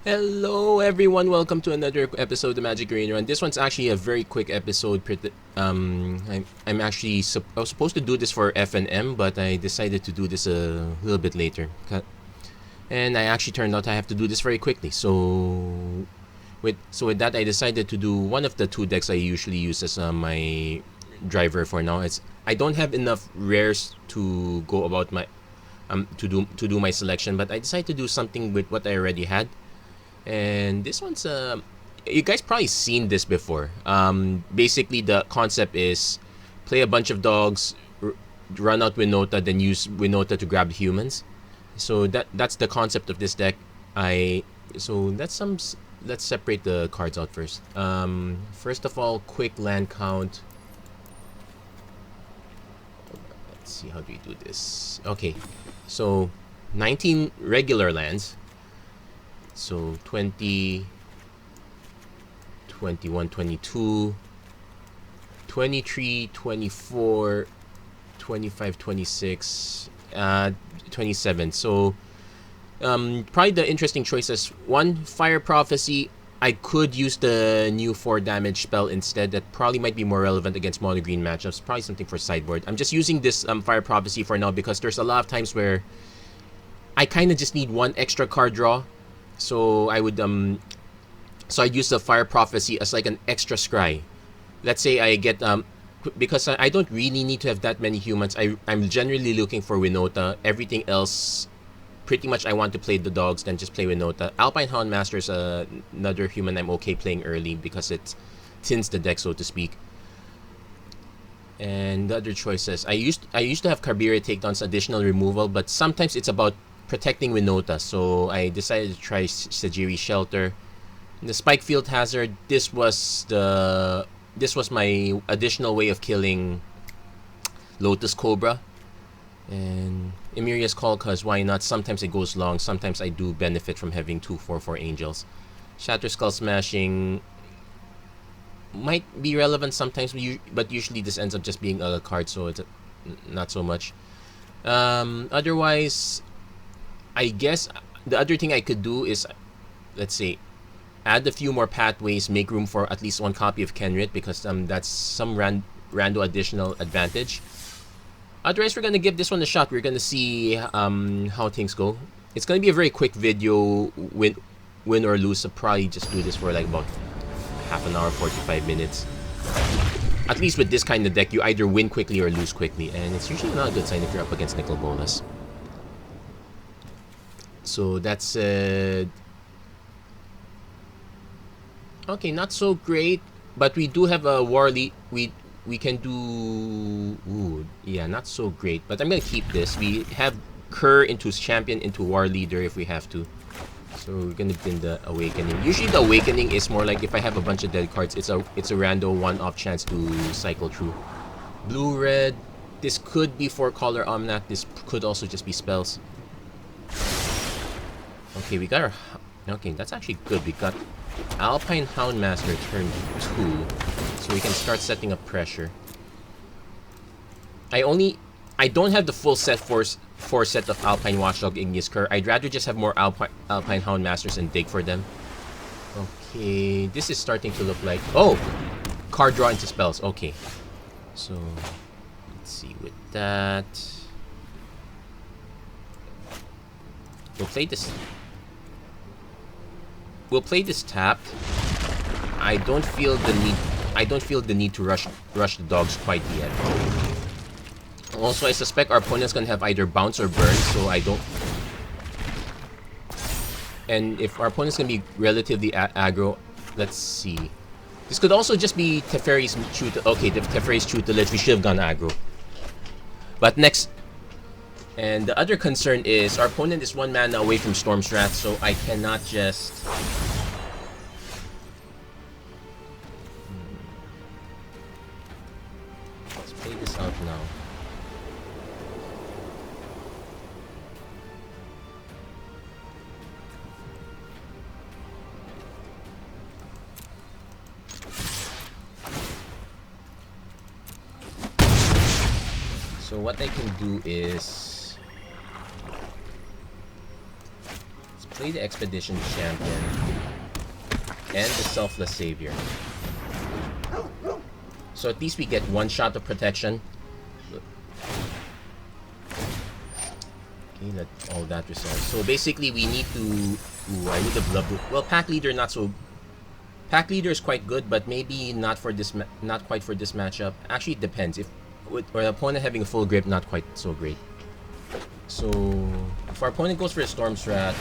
Hello everyone, welcome to another episode of Magic Arena Run. This one's actually a very quick episode. I'm actually I was supposed to do this for FNM, but I decided to do this a little bit later. And I actually turned out I have to do this very quickly. So with that, I decided to do one of the two decks I usually use as my driver for now. I don't have enough rares to go about my to do my selection, but I decided to do something with what I already had. And this one's you guys probably seen this before. Basically the concept is play a bunch of dogs, run out Winota, then use Winota to grab humans. So that's the concept of this deck. Let's separate the cards out first. First of all, quick land count. Let's see, how do we do this? Okay, so 19 regular lands. So 20, 21, 22, 23, 24, 25, 26, 27. So probably the interesting choices. One, Fire Prophecy. I could use the new 4 damage spell instead. That probably might be more relevant against mono green matchups. Probably something for sideboard. I'm just using this Fire Prophecy for now because there's a lot of times where I kind of just need one extra card draw. So I'd use the Fire Prophecy as like an extra scry. Let's say I get because I don't really need to have that many humans. I'm generally looking for Winota. Everything else, pretty much I want to play the dogs, then just play Winota. Alpine Houndmaster is another human I'm okay playing early because it thins the deck, so to speak. And the other choices, I used to have Carberia Takedown's additional removal, but sometimes it's about protecting Winota, so I decided to try Sajiri Shelter. The Spike Field Hazard, this was my additional way of killing Lotus Cobra. And Emiria's Call, cause why not? Sometimes it goes long, sometimes I do benefit from having 2/4/4 angels. Shatter Skull Smashing might be relevant sometimes, but usually this ends up just being a card, so it's not so much. Otherwise, I guess the other thing I could do is, let's say, add a few more pathways, make room for at least one copy of Kenrit, because that's some rando additional advantage. Otherwise, we're gonna give this one a shot. We're gonna see how things go. It's gonna be a very quick video, win or lose. I'll probably just do this for like about half an hour, 45 minutes. At least with this kind of deck, you either win quickly or lose quickly, and it's usually not a good sign if you're up against Nicol Bolas. So that's okay, not so great, but we do have a war lead. We can do, ooh, yeah, not so great, but I'm gonna keep this. We have Kerr into champion into war leader if we have to. So we're gonna bin the Awakening. Usually the Awakening is more like if I have a bunch of dead cards, it's a rando one-off chance to cycle through. Blue red. This could be 4-color Omnath. This could also just be spells. Okay, we got our... Okay, that's actually good. We got Alpine Houndmaster turn 2. So we can start setting up pressure. I don't have the full set for set of Alpine Watchdog Igneous Cur. I'd rather just have more Alpine Houndmasters and dig for them. Okay, this is starting to look like... Oh! Card draw into spells. Okay. So, let's see with that. We'll play this... We'll play this tapped. I don't feel the need to rush the dogs quite yet. Also, I suspect our opponent's gonna have either bounce or burn, so I don't... And if our opponent's gonna be relatively aggro, let's see. This could also just be Teferi's okay, Teferi's tutelage, we should have gone aggro. But next... And the other concern is, our opponent is 1 mana away from Storm's Wrath, so I cannot just... Let's play this out now. So what I can do is... Play the Expedition Champion and the Selfless Savior. So at least we get one shot of protection. Okay, let all that resolve. So basically we need to... Ooh, I would have loved to... Well, Pack Leader not so... Pack Leader is quite good, but maybe not for this... Not quite for this matchup. Actually, it depends. If with our opponent having a full grip, not quite so great. So if our opponent goes for a Storm's Wrath,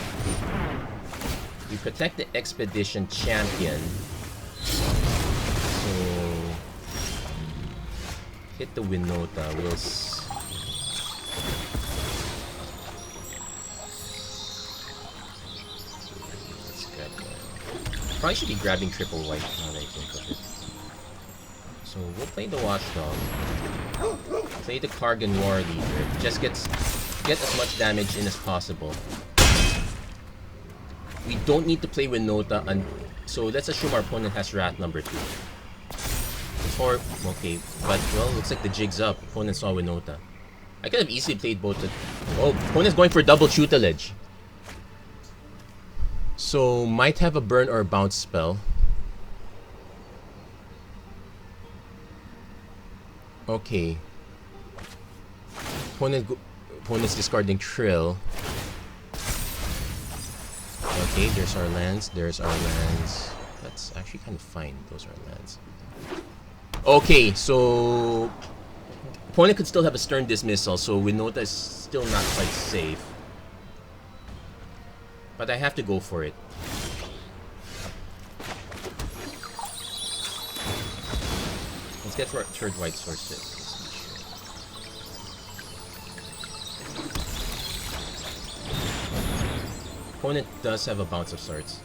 we protect the Expedition Champion. So hit the Winota. We'll probably should be grabbing triple white now that I think of it. So we'll play the Watchdog. Play the Kargan War Leader. Just get as much damage in as possible. We don't need to play Winota, so let's assume our opponent has Wrath number 2. Or okay, but well, looks like the jig's up. Opponent saw Winota. I could have easily played both. Oh, opponent's going for double tutelage. So might have a burn or a bounce spell. Okay. Opponent's discarding Trill. Okay, there's our lands. There's our lands. That's actually kind of fine. Those are lands. Okay, so opponent could still have a Stern Dismissal, so Winota is still not quite safe. But I have to go for it. Let's get for third white source tip. Opponent does have a bounce of sorts.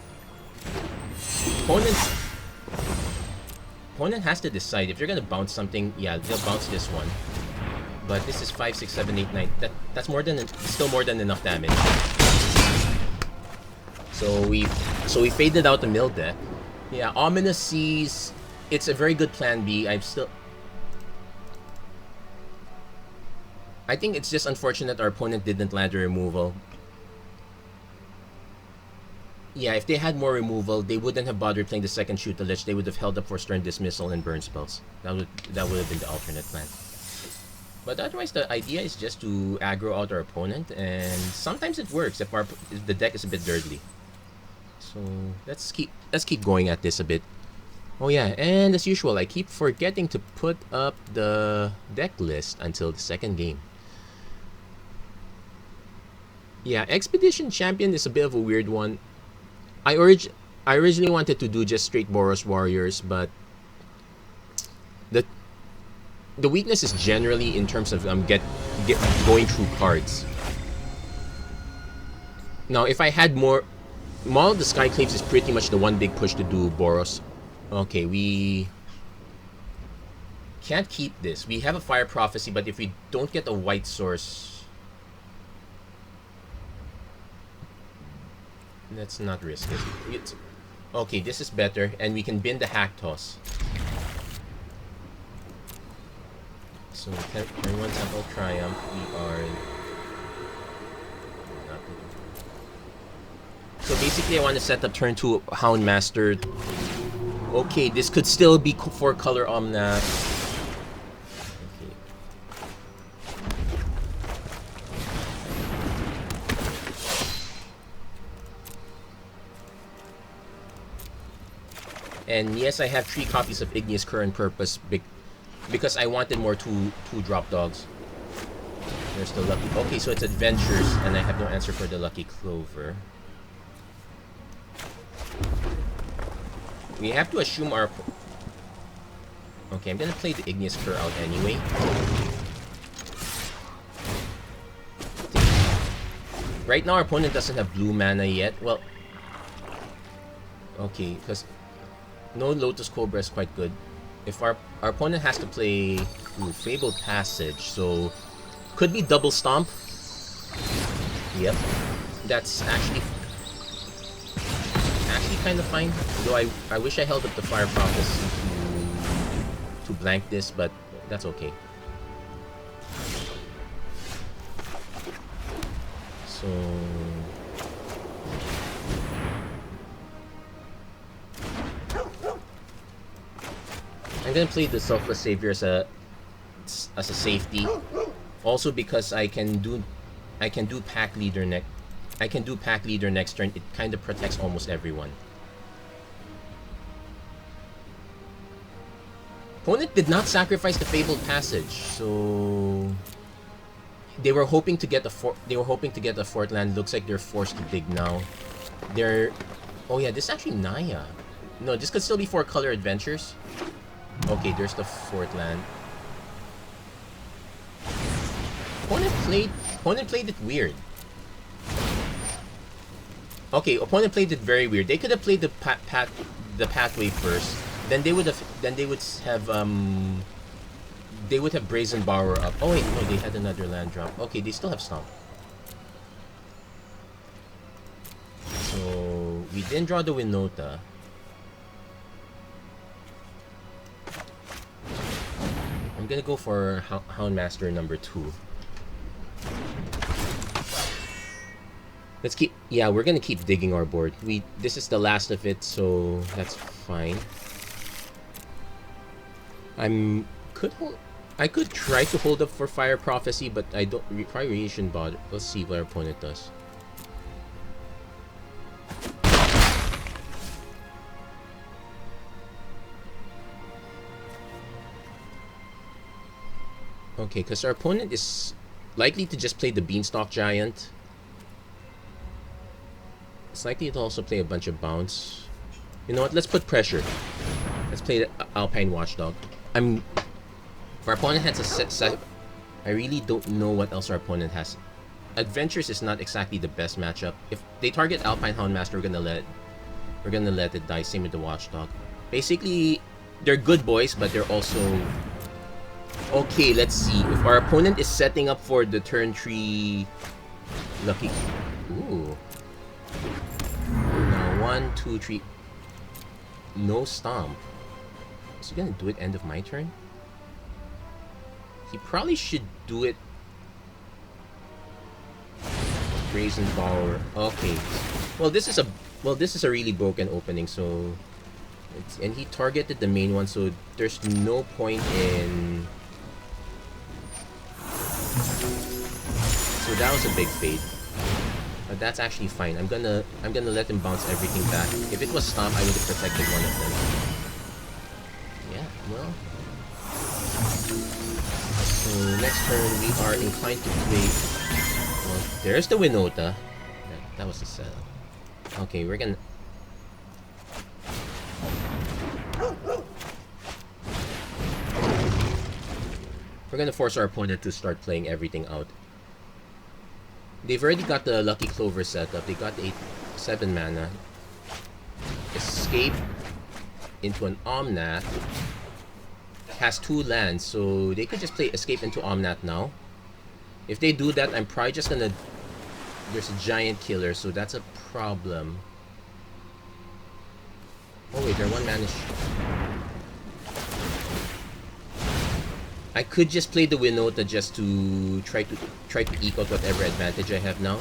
Opponent has to decide if you're gonna bounce something. Yeah, they'll bounce this one. But this is 5, 6, 7, 8, 9. That's more than still more than enough damage. So we faded out the mill deck. Yeah, Ominous Seas. It's a very good plan B. I think it's just unfortunate our opponent didn't land a removal. Yeah, if they had more removal, they wouldn't have bothered playing the second tutelage. They would have held up for Stern Dismissal and burn spells. That would have been the alternate plan. But otherwise, the idea is just to aggro out our opponent, and sometimes it works if the deck is a bit dirtly. So let's keep going at this a bit. Oh yeah, and as usual, I keep forgetting to put up the deck list until the second game. Yeah, Expedition Champion is a bit of a weird one. I originally wanted to do just straight Boros Warriors, but the weakness is generally in terms of going through cards. Now, if I had more, Maul of the Skyclaves is pretty much the one big push to do Boros. Okay, we can't keep this. We have a Fire Prophecy, but if we don't get a white source, let's not risk it. Okay, this is better, and we can bin the Hack Toss. So, turn 1 Temple Triumph, we are... So basically I want to set up turn 2 Houndmaster. Okay, this could still be 4-color Omnath. And yes, I have 3 copies of Igneous Current Purpose because I wanted more 2 drop dogs. There's the Lucky... Okay, so it's Adventures, and I have no answer for the Lucky Clover. We have to assume our... Okay, I'm gonna play the Igneous Cur out anyway. Right now, our opponent doesn't have blue mana yet. Well... Okay, because... No Lotus Cobra is quite good. If our opponent has to play Fabled Passage, so could be double stomp. Yep, that's actually kind of fine. Though I wish I held up the Fire Prophecy to blank this, but that's okay. So gonna play the Selfless Savior as a safety. Also because I can do pack leader next turn. It kind of protects almost everyone. Opponent did not sacrifice the Fabled Passage, so they were hoping to get the fourth land. Looks like they're forced to dig now. Oh yeah, this is actually Naya. No, this could still be 4-color adventures. Okay, there's the fourth land. Opponent played it weird. Okay, opponent played it very weird. They could have played the pathway first. Then they would have Brazen Borrower up. Oh wait, no, they had another land drop. Okay, they still have Stomp. So we didn't draw the Winota. I'm gonna go for Houndmaster number 2. Let's keep. Yeah, we're gonna keep digging our board. This is the last of it, so that's fine. I could try to hold up for Fire Prophecy, but I don't. Probably really shouldn't bother. Let's see what our opponent does. Okay, because our opponent is likely to just play the Beanstalk Giant. It's likely to also play a bunch of bounce. You know what? Let's put pressure. Let's play the Alpine Watchdog. If our opponent has a set, I really don't know what else our opponent has. Adventures is not exactly the best matchup. If they target Alpine Houndmaster, we're gonna let it die. Same with the Watchdog. Basically, they're good boys, but they're also okay. Let's see if our opponent is setting up for the turn 3 lucky. Ooh. Now 1, 2, 3. No Stomp. Is he gonna do it end of my turn? He probably should do it. Brazen Power. Okay. Well, this is a really broken opening. So, and he targeted the main one. So there's no point in. So that was a big fade. But that's actually fine. I'm gonna let him bounce everything back. If it was Stomp, I would have protected one of them. Yeah, well. So next turn we are inclined to play. Well, there's the Winota. That was the sell. Okay, we're gonna. We're gonna force our opponent to start playing everything out. They've already got the Lucky Clover set up. They got 7 mana. Escape into an Omnath. Has 2 lands, so they could just play Escape into Omnath now. If they do that, I'm probably just gonna. There's a Giant Killer, so that's a problem. Oh wait, they're 1 mana. I could just play the Winota just to try to eke out whatever advantage I have now.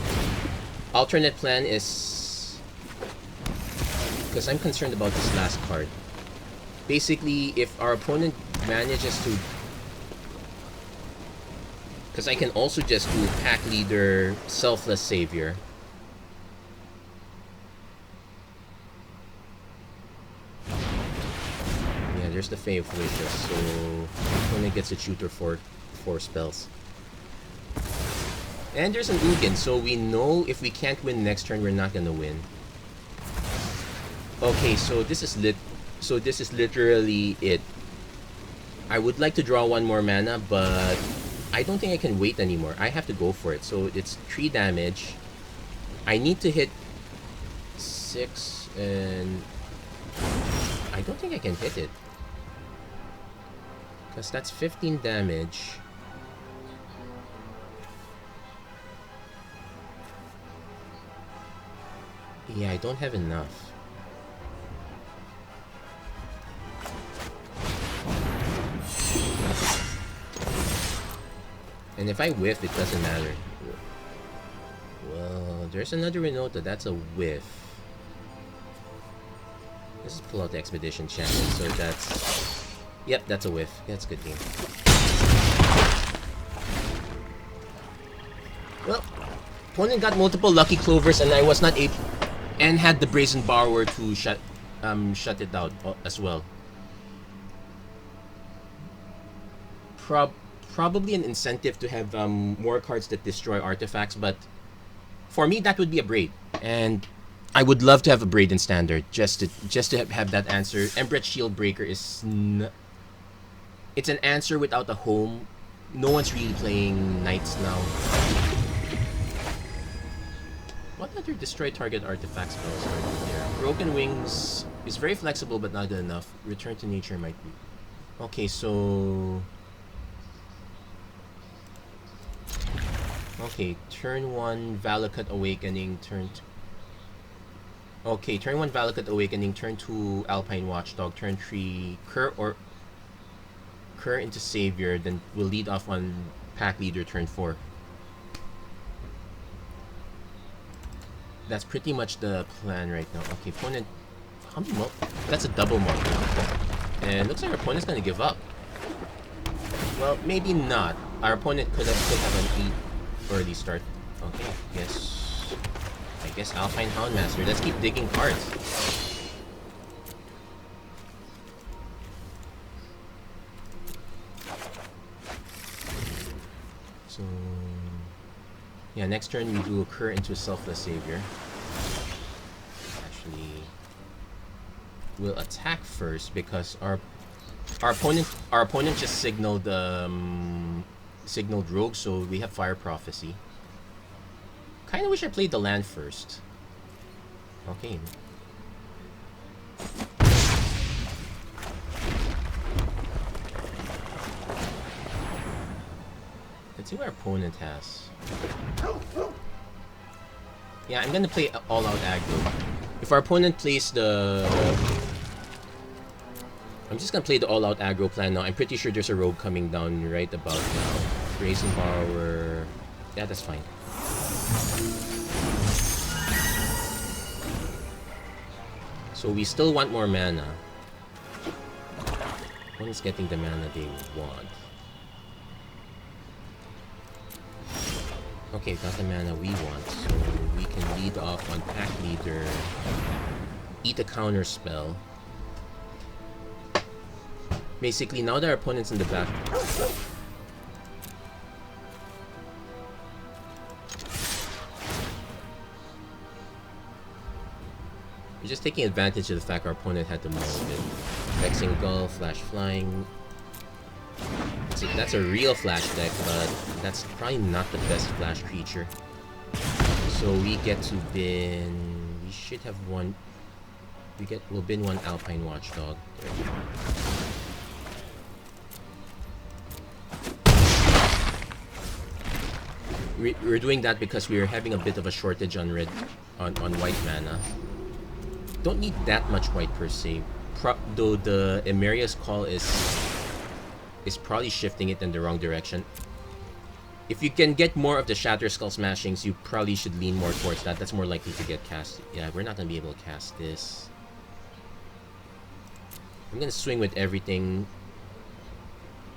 Alternate plan is because I'm concerned about this last card. Basically, if our opponent manages to, because I can also just do Pack Leader, Selfless Savior. Yeah, there's the Fae of Wishes, so opponent gets to shoot her for 4 spells. And there's an Ugin, so we know if we can't win next turn, we're not gonna win. Okay, so this is literally it. I would like to draw 1 more mana, but I don't think I can wait anymore. I have to go for it. So it's 3 damage. I need to hit 6, and I don't think I can hit it. Because that's 15 damage. Yeah, I don't have enough. And if I whiff, it doesn't matter. Well, there's another Winota. That's a whiff. Let's pull out the Expedition Champion. So that's Yep, that's a whiff. That's a good game. Well, opponent got multiple lucky clovers, and I was not able, and had the brazen borrower to shut it down as well. Probably an incentive to have more cards that destroy artifacts, but for me that would be a braid, and I would love to have a braid in standard just to have that answer. Embret Shield Breaker is it's an answer without a home. No one's really playing knights now. What other destroy target artifact spells are there? Broken Wings is very flexible but not good enough. Return to Nature might be. Okay, so... Okay, turn 1 Valakut Awakening, turn 2... Okay, turn 1 Valakut Awakening, turn 2 Alpine Watchdog, turn 3 Cur into Savior, then we'll lead off on Pack Leader turn 4. That's pretty much the plan right now. Okay, opponent... How many That's a double multi. And looks like our opponent's gonna give up. Well, maybe not. Our opponent could have an 8 early start. Okay, I guess Alpine Houndmaster. Let's keep digging cards. So... Yeah, next turn we do Cur into Selfless Savior. Actually, we'll attack first because our opponent just signaled Rogue, so we have Fire Prophecy. Kinda wish I played the land first. Okay. Let's see what our opponent has. Yeah, I'm gonna play all-out aggro. If our opponent plays the... I'm just gonna play the all-out aggro plan now. I'm pretty sure there's a rogue coming down right about now. Brazen Borrower... Yeah, that's fine. So we still want more mana. Opponent's getting the mana they want. Okay, got the mana we want, so we can lead off on Pack Leader, eat a counter spell. Basically, now that our opponent's in the back, we're just taking advantage of the fact our opponent had to move it. Vexing Gull, Flash Flying. That's a real flash deck, but that's probably not the best flash creature. So we get to bin... We should have one... We'll bin one Alpine Watchdog. We're doing that because we're having a bit of a shortage on white mana. Don't need that much white per se. Though the Emeria's Call is probably shifting it in the wrong direction. If you can get more of the Shatter Skull Smashings, you probably should lean more towards that. That's more likely to get cast. Yeah, we're not going to be able to cast this. I'm going to swing with everything.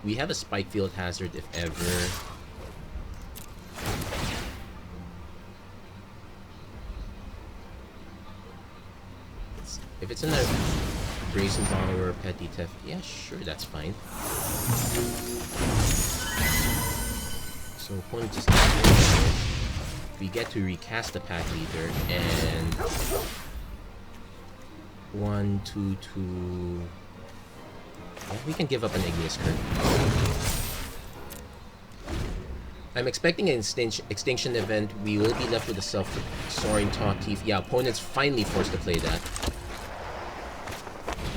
We have a Spike Field Hazard if ever. If it's in a Brazen Borrower, Petty Theft, yeah, sure, that's fine. So opponent just we get to recast the Pack Leader and 1, 2, 2. Yeah, we can give up an Igneous Current. I'm expecting an extinction event. We will be left with a Soaring Taut Thief. Yeah, opponent's finally forced to play that.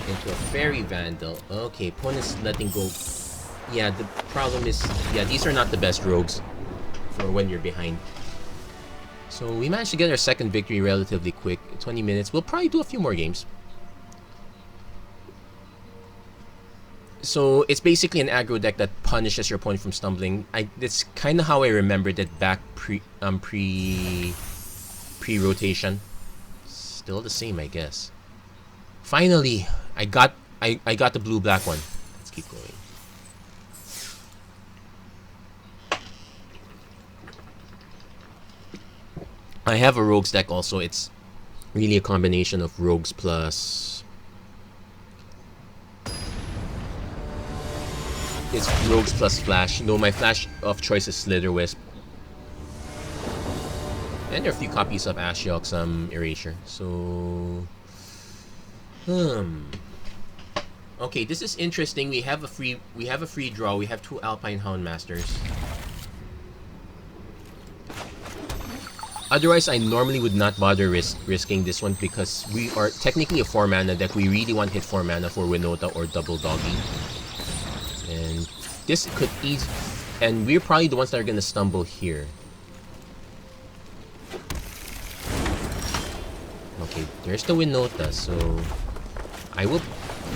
Into a Fairy Vandal. Okay, opponent's letting go. Yeah, the problem is, yeah, these are not the best rogues for when you're behind. So we managed to get our second victory relatively quick. 20 minutes. We'll probably do a few more games. So it's basically an aggro deck that punishes your opponent from stumbling. That's kind of how I remembered it back pre-rotation. Still the same, I guess. Finally, I got the blue-black one. keep going. I have a rogues deck also. It's really a combination of rogues plus... It's rogues plus flash. No, my flash of choice is Slitherwisp. And there are a few copies of Ashiok, some Erasure. So... Okay, this is interesting. We have a free draw. We have 2 Alpine Houndmasters. Otherwise, I normally would not bother risking this one because we are technically a 4-mana deck. We really want hit 4 mana for Winota or Double Doggy. And this could ease... And we're probably the ones that are going to stumble here. Okay, there's the Winota, so... I will...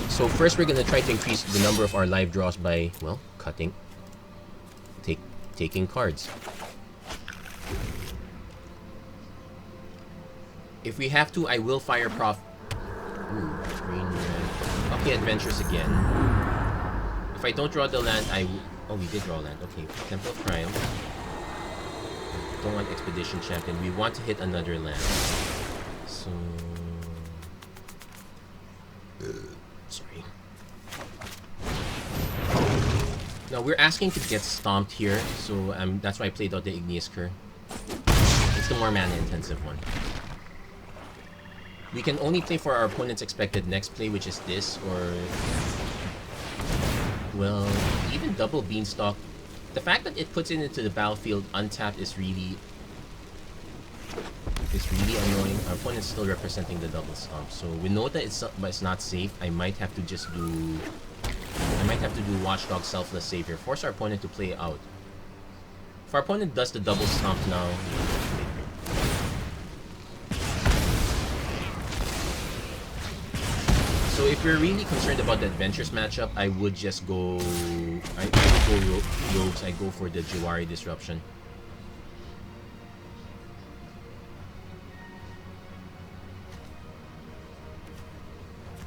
So first we're going to try to increase the number of our live draws by, well, cutting. Taking cards. If we have to, I will fire Prof... Ooh, green, red. Okay, Adventures again. If I don't draw the land, oh, we did draw land. Okay, Temple of Crime. Don't want Expedition Champion. We want to hit another land. So... Sorry. Now, we're asking to get stomped here, so that's why I played out the Igneous Cur. It's the more mana-intensive one. We can only play for our opponent's expected next play, which is this, or... Well, even double Beanstalk. The fact that it puts it into the battlefield untapped is really annoying. Our opponent's still representing the double stomp, so we know that it's not safe. I might have to do Watchdog Selfless Savior. Force our opponent to play out. If our opponent does the double stomp now... So if we're really concerned about the Adventures matchup, I would just go... I would go Rogues. I go for the Jawari Disruption.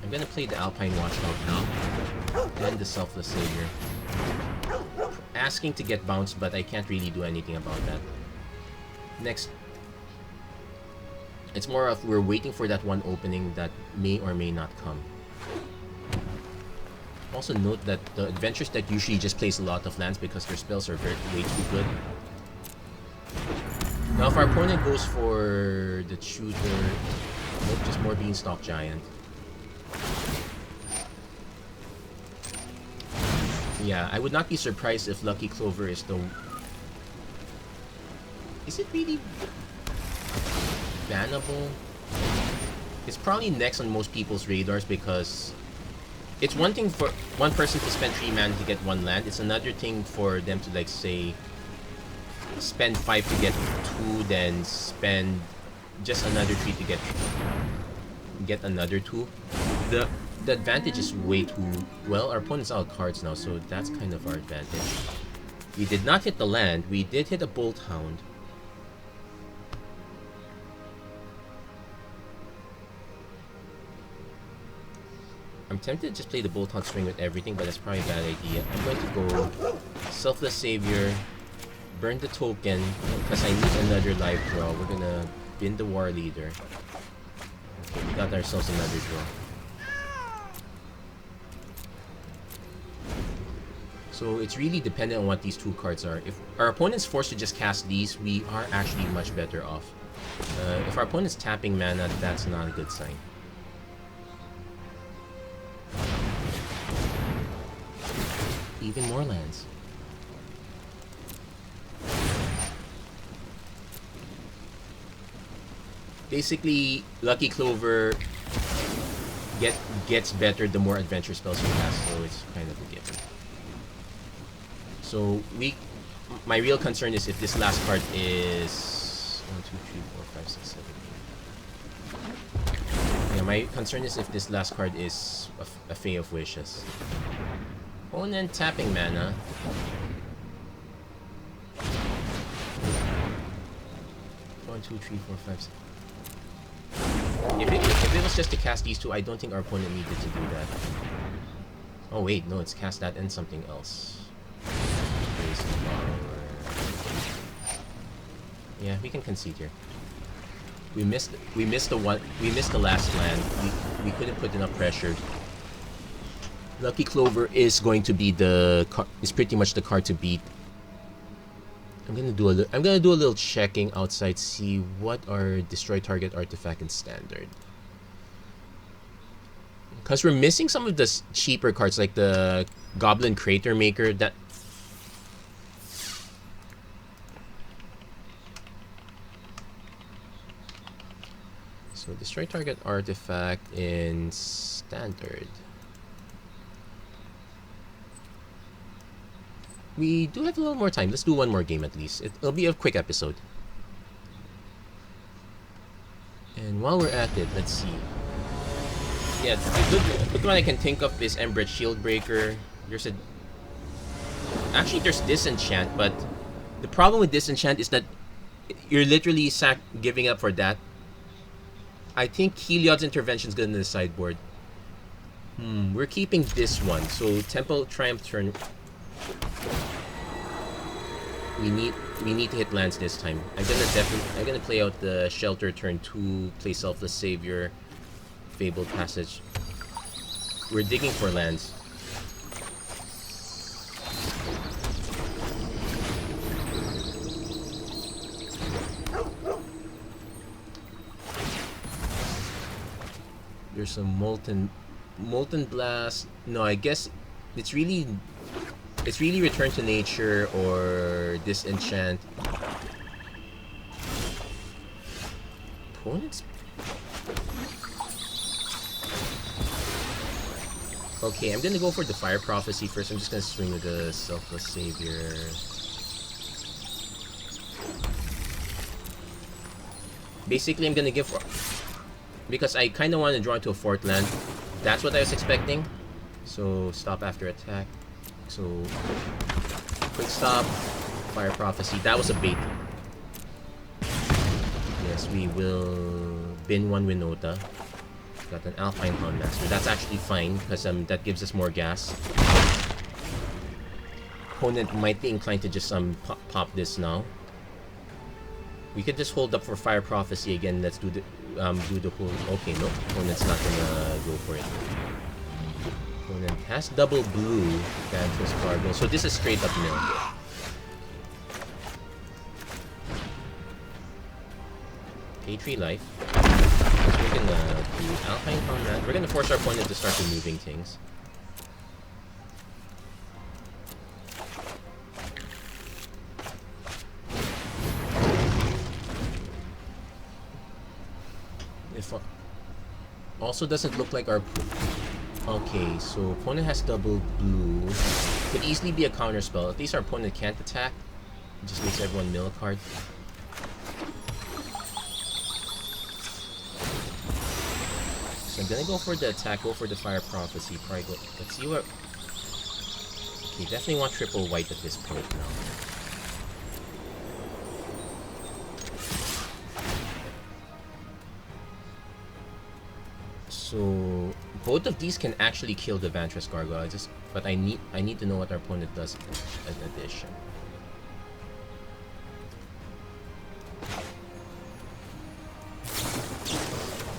I'm gonna play the Alpine Watchdog now. And the Selfless Savior. Asking to get bounced, but I can't really do anything about that. Next. It's more of we're waiting for that one opening that may or may not come. Also note that the Adventures deck usually just plays a lot of lands because their spells are way too good. Now if our opponent goes for the shooter, nope, just more Beanstalk Giant. Yeah, I would not be surprised if Lucky Clover is the... Is it really bannable? It's probably next on most people's radars because it's one thing for one person to spend 3 mana to get 1 land. It's another thing for them to, like, say, spend 5 to get 2, then spend just another 3 to get another 2. The advantage is way too... Well, our opponent's out of cards now, so that's kind of our advantage. We did not hit the land. We did hit a Bolt Hound. I'm tempted to just play the Bolt Hound swing with everything, but that's probably a bad idea. I'm going to go Selfless Savior, burn the token, because I need another live draw. We're gonna bin the War Leader. Okay, we got ourselves another draw. So it's really dependent on what these 2 cards are. If our opponent's forced to just cast these, we are actually much better off. If our opponent's tapping mana, that's not a good sign. Even more lands. Basically, Lucky Clover gets better the more adventure spells you cast, so it's kind of a given. So my real concern is if this last card is 1, 2, 3, 4, 5, 6, 7, 8. Yeah, my concern is if this last card is a Fae of Wishes. Opponent tapping mana. One, two, three, four, five, six. If it was just to cast these 2, I don't think our opponent needed to do that. Oh wait, no, it's cast that and something else. Yeah, we can concede here. We missed the last land. We couldn't put enough pressure. Lucky Clover is going to be is pretty much the card to beat. I'm gonna do a little checking outside, see what are destroy target artifact in standard. Because we're missing some of the cheaper cards like the Goblin Crater Maker that. So destroy target artifact in standard. We do have a little more time. Let's do one more game at least. It'll be a quick episode. And while we're at it, let's see. Yeah, the good one I can think of is Embred Shieldbreaker. Actually, there's Disenchant, but the problem with Disenchant is that you're literally giving up for that. I think Heliod's Intervention is good in the sideboard. We're keeping this one. So Temple Triumph turn. We need to hit lands this time. I'm gonna play out the Shelter turn 2, play Selfless Savior, Fabled Passage. We're digging for lands. There's some Molten Blast. No, I guess it's really Return to Nature or Disenchant. Opponents. Okay, I'm gonna go for the Fire Prophecy first. I'm just gonna swing with the Selfless Savior. Basically, I'm gonna give because I kind of want to draw into a 4th land. That's what I was expecting. So stop after attack. So quick stop, Fire Prophecy. That was a bait. Yes, we will bin 1 Winota. Got an Alpine Houndmaster. That's actually fine because that gives us more gas. Opponent might be inclined to just pop this now. We could just hold up for Fire Prophecy again. Let's do the whole. Okay, no, opponent's not gonna go for it. Opponent has double blue. Vantress Cargo. So this is straight up mill. Pay 3 life. We're gonna do Alpine Combat. We're gonna force our opponent to start removing things. Also doesn't look like our. Okay, so opponent has double blue. Could easily be a counter spell. At least our opponent can't attack. It just makes everyone mill a card. So I'm gonna go for the attack, go for the Fire Prophecy. Probably go. Let's see what. Okay, definitely want triple white at this point now. So both of these can actually kill the Vantress Gargoyle. But I need to know what our opponent does in addition.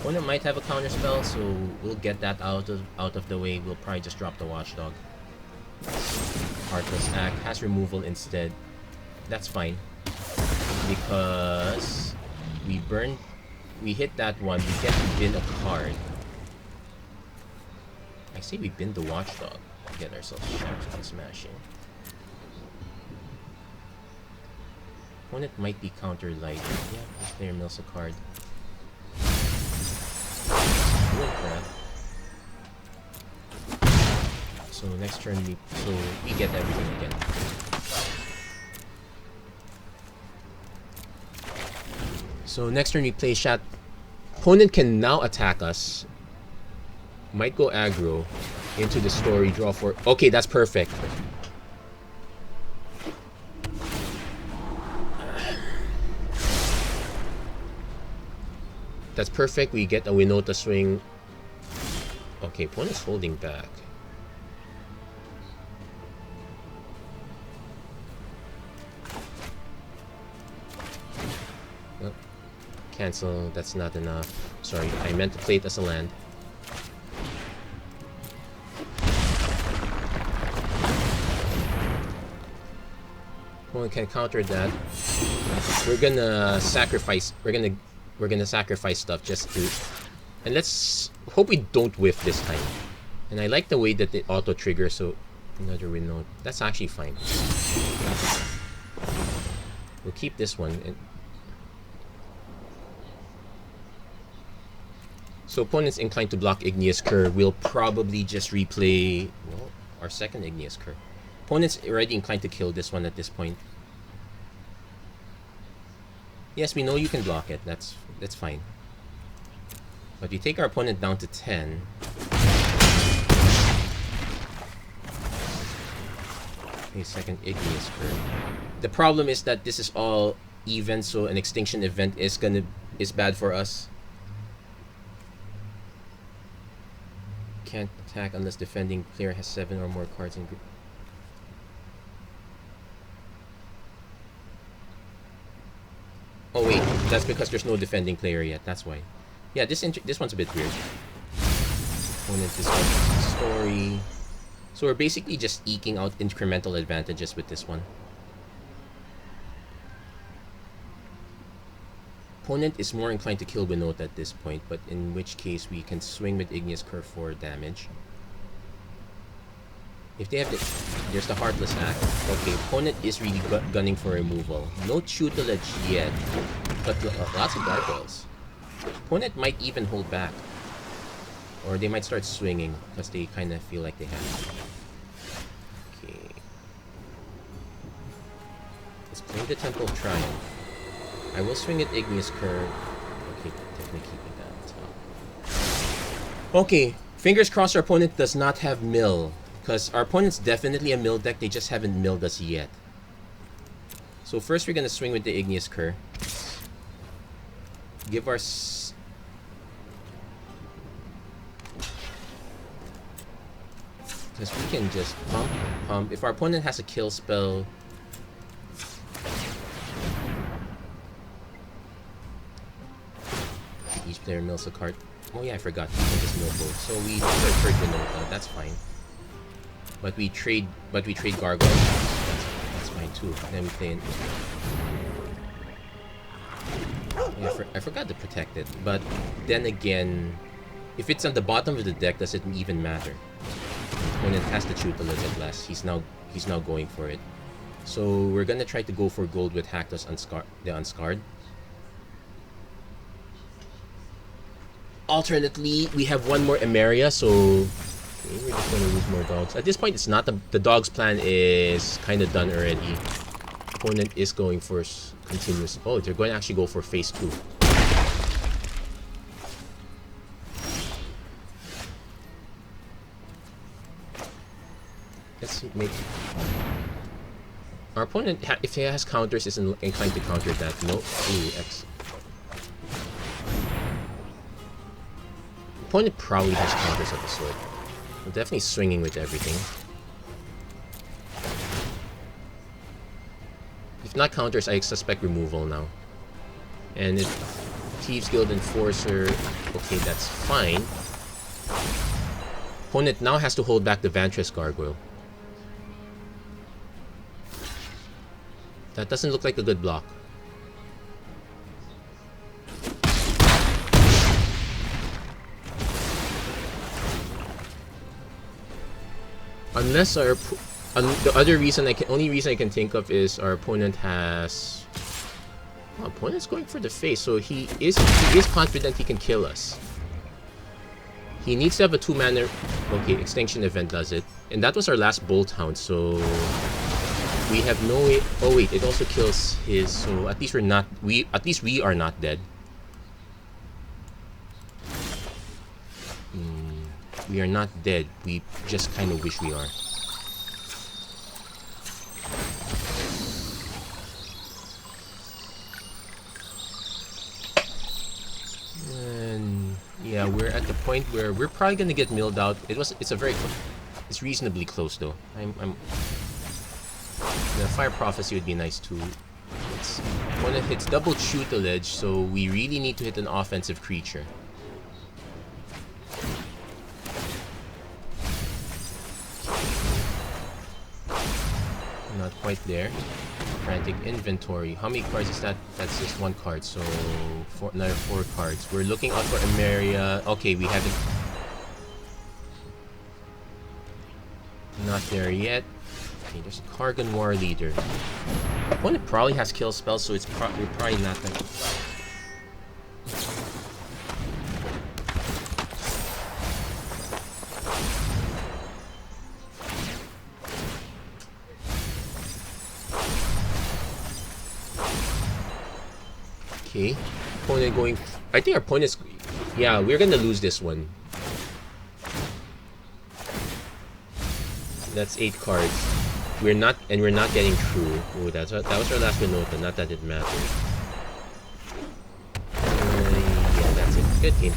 Opponent might have a counter spell, so we'll get that out of the way. We'll probably just drop the Watchdog. Heartless Act has removal instead. That's fine because we hit that one. We get to bin a card. I say we bin the Watchdog. Get ourselves smashed and smashing. Opponent might be counter light. Yeah, this player mills a card. So next turn we get everything again. So next turn we play Shat. Opponent can now attack us. Might go aggro into the story, draw for. Okay, that's perfect. That's perfect. We get a Winota swing. Okay, opponent's holding back. Cancel. That's not enough. Sorry, I meant to play it as a land. Opponent can counter that. We're gonna sacrifice. We're gonna sacrifice stuff just to. And let's hope we don't whiff this time. And I like the way that it auto triggers. So another win note. That's actually fine. We'll keep this one. So opponent's inclined to block Igneous Cur. We'll probably just replay our second Igneous Cur. Opponent's already inclined to kill this one at this point. Yes, we know you can block it. That's fine. But we take our opponent down to 10. Okay, second Igneous Cur. The problem is that this is all even, so an extinction event is bad for us. Can't attack unless defending player has 7 or more cards in group. Oh wait, that's because there's no defending player yet. That's why. Yeah, this one's a bit weird. Opponent discusses story. So we're basically just eking out incremental advantages with this one. Opponent is more inclined to kill Winota at this point, but in which case we can swing with Igneous Cur for damage. If they have there's the Heartless Act. Okay, opponent is really gunning for removal. No tutelage yet, but lots of gargoyles. Opponent might even hold back. Or they might start swinging, because they kind of feel like they have. Okay. Let's play the Temple of Triumph. I will swing at Igneous Cur. Okay, definitely keeping that on top. Okay, fingers crossed our opponent does not have mill. Because our opponent's definitely a mill deck, they just haven't milled us yet. So first we're gonna swing with the Igneous Cur. Give our... Because we can just pump. If our opponent has a kill spell... Each player mills a card. Oh yeah, I forgot. We can just mill both. So we prefer Winota, that's fine. But we trade gargoyles. That's fine too. Then we play in. Yeah, I forgot to protect it. But then again, if it's on the bottom of the deck, does it even matter? When it has the tutelage at last, he's now going for it. So we're gonna try to go for gold with Haktos the Unscarred. Alternately, we have one more Emeria, so okay, we're just gonna lose more dogs. At this point, it's not the dog's plan is kind of done already. Opponent is going for continuous. Oh, they're going to actually go for phase 2. Let's make our opponent, if he has counters, is inclined to counter that. No, ooh, X. Opponent probably has counters of the sword. I'm definitely swinging with everything. If not counters, I suspect removal now. And if Thieves Guild Enforcer, okay, that's fine. Opponent now has to hold back the Vantress Gargoyle. That doesn't look like a good block. Unless our the only reason I can think of is our opponent has. Oh, opponent's going for the face, so he is confident he can kill us. He needs to have a 2-mana. Okay, Extinction Event does it, and that was our last Bolt Hound. So we have no way. Oh wait, it also kills his. So at least we are not dead. We are not dead. We just kind of wish we are. And yeah, we're at the point where we're probably gonna get milled out. It's reasonably close though. The Fire Prophecy would be nice too. Let's see. Opponent hits double tutelage, so we really need to hit an offensive creature. Not quite there. Frantic inventory. How many cards is that? That's just one card, so another 4 cards. We're looking out for Emeria. Okay, we haven't. Not there yet. Okay, there's a Kargan War Leader. Opponent probably has kill spells, so we're probably not that. Okay, opponent going. I think our opponent's. Yeah, we're gonna lose this one. That's 8 cards. We're not getting true. Oh, that was our last Winota. Not that it mattered. Yeah, that's it. Good game.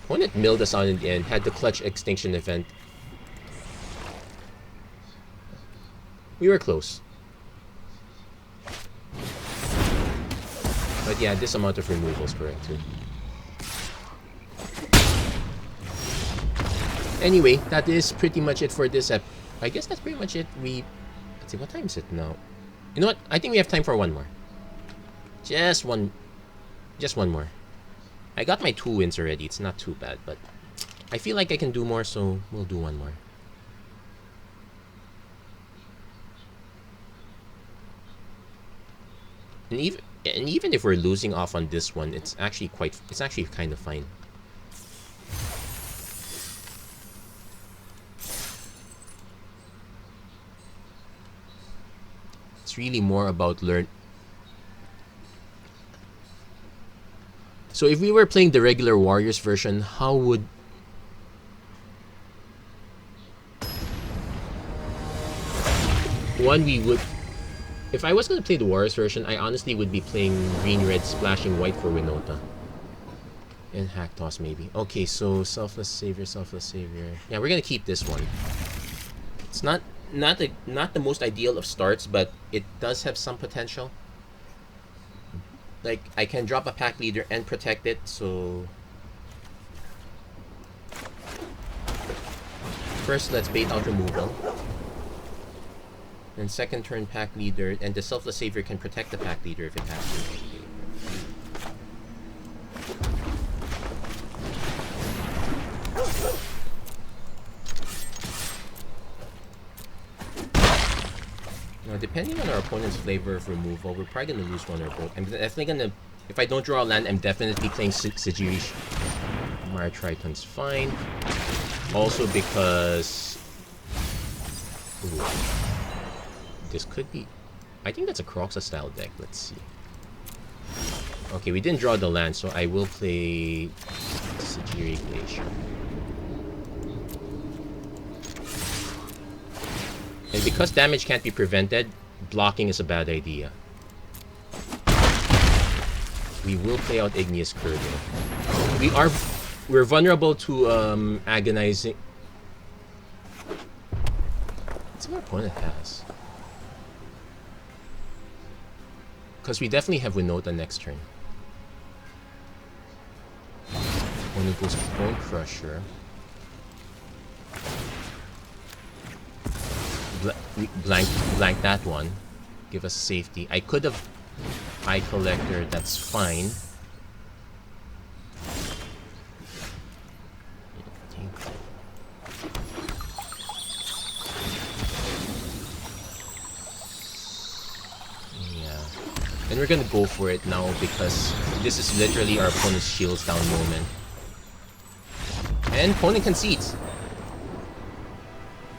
Opponent milled us on in the end. Had the clutch extinction event. We were close. But yeah, this amount of removal is correct too. Anyway, that is pretty much it for this episode. I guess that's pretty much it. Let's see, what time is it now? You know what? I think we have time for one more. Just one more. I got my 2 wins already. It's not too bad, but I feel like I can do more, so we'll do one more. And even if we're losing off on this one, it's actually kind of fine. It's really more about learn. So if we were playing the regular Warriors version, how would... One, we would... If I was going to play the Warriors version, I honestly would be playing green-red, splashing white for Winota. And Hack Toss, maybe. Okay, so Selfless Savior. Yeah, we're going to keep this one. It's not the most ideal of starts, but it does have some potential. Like, I can drop a pack leader and protect it, so... First, let's bait out removal. And second turn pack leader, and the Selfless Savior can protect the pack leader if it has to. Now, depending on our opponent's flavor of removal, we're probably going to lose one or both. I'm definitely going to... If I don't draw a land, I'm definitely playing Sigirish. Mara Triton's fine. Also because... Ooh. This could be... I think that's a Croxa style deck. Let's see. Okay, we didn't draw the land, so I will play Sigiri Glacier. And because damage can't be prevented, blocking is a bad idea. We will play out Igneous Curdle. We're vulnerable to agonizing. What's our opponent has? Because we definitely have Winota next turn. Opponent goes Bone Crusher. Blank that one. Give us safety. I could have Eye Collector, that's fine. And we're gonna go for it now because this is literally our opponent's shields down moment. And opponent concedes.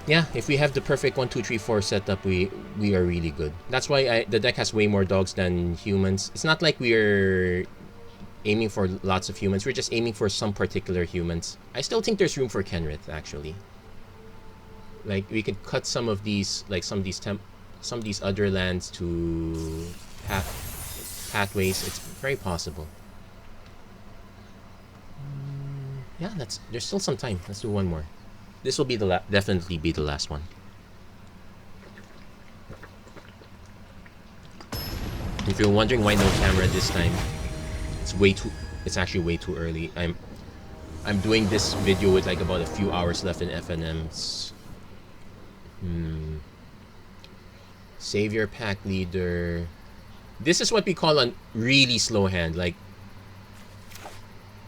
Yeah, if we have the perfect 1, 2, 3, 4 setup, we are really good. That's why the deck has way more dogs than humans. It's not like we're aiming for lots of humans. We're just aiming for some particular humans. I still think there's room for Kenrith, actually. Like, we could cut some of these, like some of these other lands to pathways. It's very possible. Yeah, there's still some time. Let's do one more. This will be definitely be the last one. If you're wondering why no camera this time, it's actually way too early. I'm doing this video with like about a few hours left in FNMs. Savior, pack leader. This is what we call a really slow hand. Like,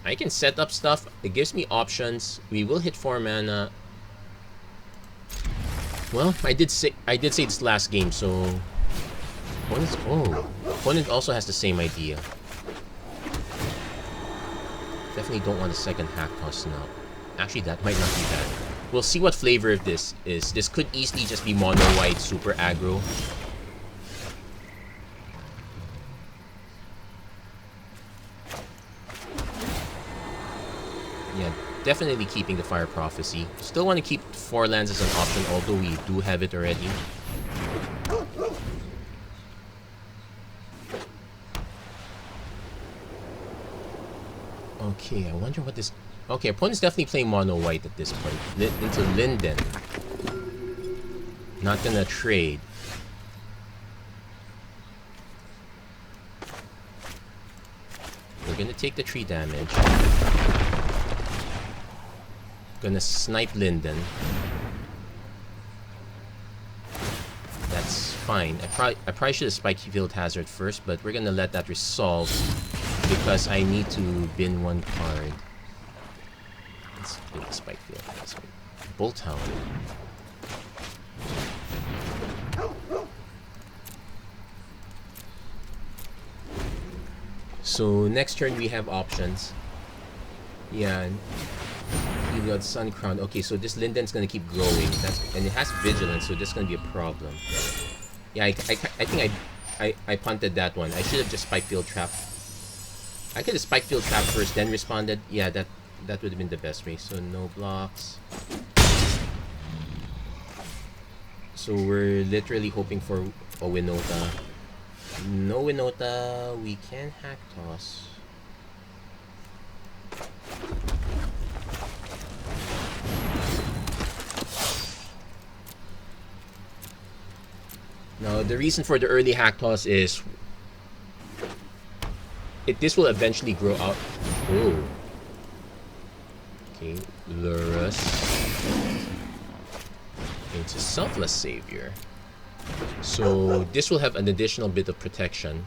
I can set up stuff. It gives me options. We will hit 4 mana. Well, I did say it's last game, so opponent also has the same idea. Definitely don't want a second hack toss now. Actually, that might not be bad. We'll see what flavor of this is. This could easily just be mono white, super aggro. Yeah, definitely keeping the Fire Prophecy. Still want to keep 4 lands as an option, although we do have it already. Okay, I wonder what this... Okay, opponent's definitely playing mono white at this point. Into Linden. Not gonna trade. We're gonna take the 3 damage. Gonna snipe Linden. That's fine. I probably should have spiked Field Hazard first, but we're gonna let that resolve because I need to bin 1 card. Let's bin the Spike Field Hazard. Bolt Hound. So next turn we have options. Yeah. You got Sun Crown. Okay, so this Linden's gonna keep growing. And it has Vigilance, so this is gonna be a problem. Yeah, I think I punted that one. I should have just Spike Field Trap. I could have Spike Field Trap first, then responded. Yeah, that would have been the best way. So no blocks. So we're literally hoping for a Winota. No Winota. We can hack toss. Now, the reason for the early hack toss is this will eventually grow out. Oh. Okay, Lurus. It's a Selfless Savior. So this will have an additional bit of protection.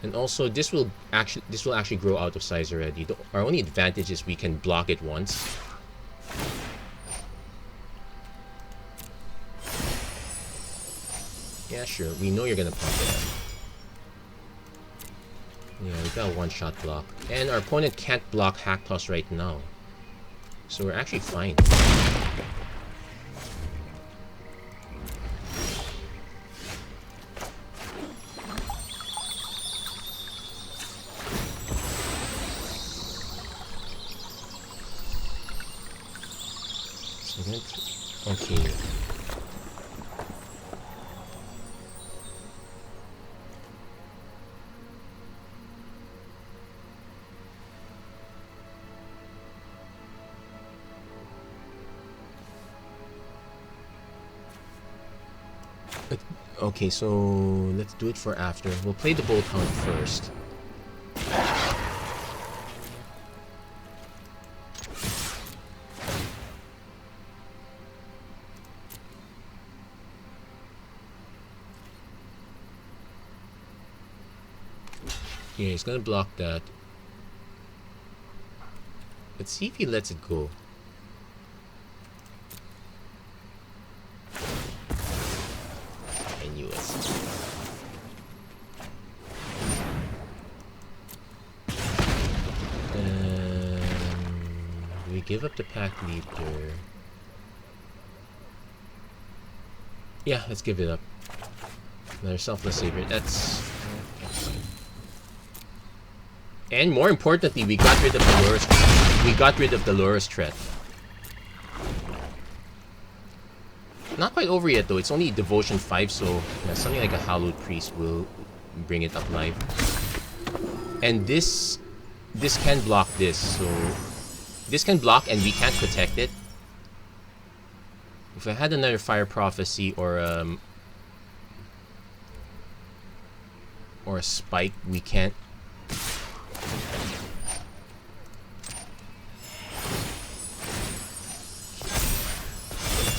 And also this will actually grow out of size already. Our only advantage is we can block it once. Yeah, sure. We know you're gonna pump it up. Yeah, we got a one-shot block. And our opponent can't block hack toss right now. So we're actually fine. Okay. Okay, so let's do it for after. We'll play the Bolt Hound first. Yeah, he's gonna block that. Let's see if he lets it go. Give up the pack leader. Yeah, let's give it up. Another Selfless Savior. That's fine. And more importantly, we got rid of the Lurus. We got rid of the Lurus threat. Not quite over yet though. It's only Devotion 5, so yeah, something like a Hallowed Priest will bring it up live. And this can block this, so this can block and we can't protect it. If I had another Fire Prophecy or or a spike, we can't.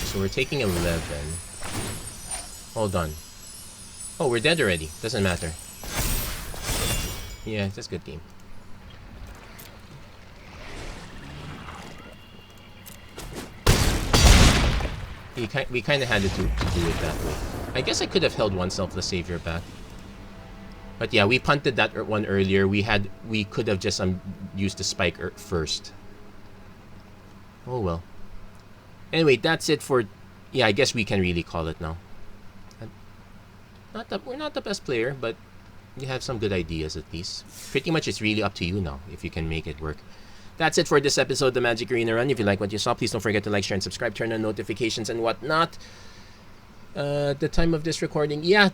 So we're taking 11. Hold on. Oh, we're dead already. Doesn't matter. Yeah, that's a good game. We kind of had to do it that way. I guess I could have held one Selfless Savior back. But yeah, we punted that one earlier. We could have just used the spike first. Oh well. Anyway, that's it for... Yeah, I guess we can really call it now. We're not the best player, but you have some good ideas at least. Pretty much it's really up to you now if you can make it work. That's it for this episode of the Magic Arena Run. If you like what you saw, please don't forget to like, share, and subscribe. Turn on notifications and whatnot. The time of this recording, yeah,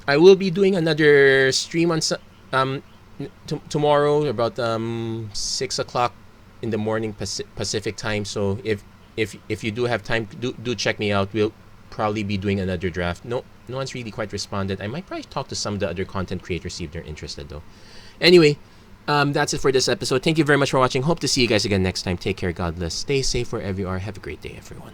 I will be doing another stream on tomorrow about 6 o'clock in the morning Pacific time. So if you do have time, do check me out. We'll probably be doing another draft. No one's really quite responded. I might probably talk to some of the other content creators, see if they're interested though. Anyway, that's it for this episode. Thank you very much for watching. Hope to see you guys again next time. Take care. God bless. Stay safe wherever you are. Have a great day, everyone.